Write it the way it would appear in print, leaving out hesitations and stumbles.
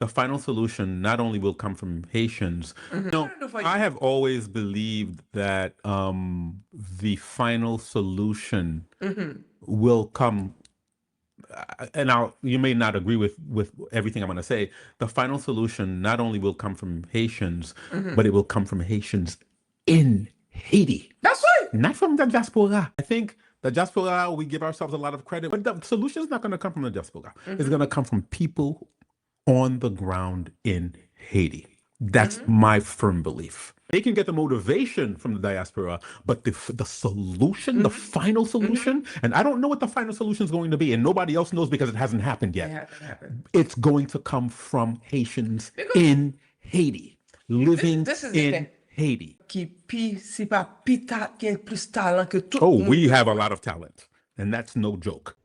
the final solution not only will come from Haitians. No, I have always believed that the final solution will come, and you may not agree with everything I'm going to say. The final solution not only will come from Haitians, but it will come from Haitians in Haiti. That's right. Not from the diaspora. I think the diaspora, we give ourselves a lot of credit, but the solution is not going to come from the diaspora. It's going to come from people on the ground in Haiti. That's my firm belief. They can get the motivation from the diaspora, but the solution, the final solution, and I don't know what the final solution is going to be, and nobody else knows because it hasn't happened yet. It hasn't happened. It's going to come from Haitians in Haiti, living this is in Haiti. C'est pas plus talent que tout. Oh, we have a lot of talent, and that's no joke.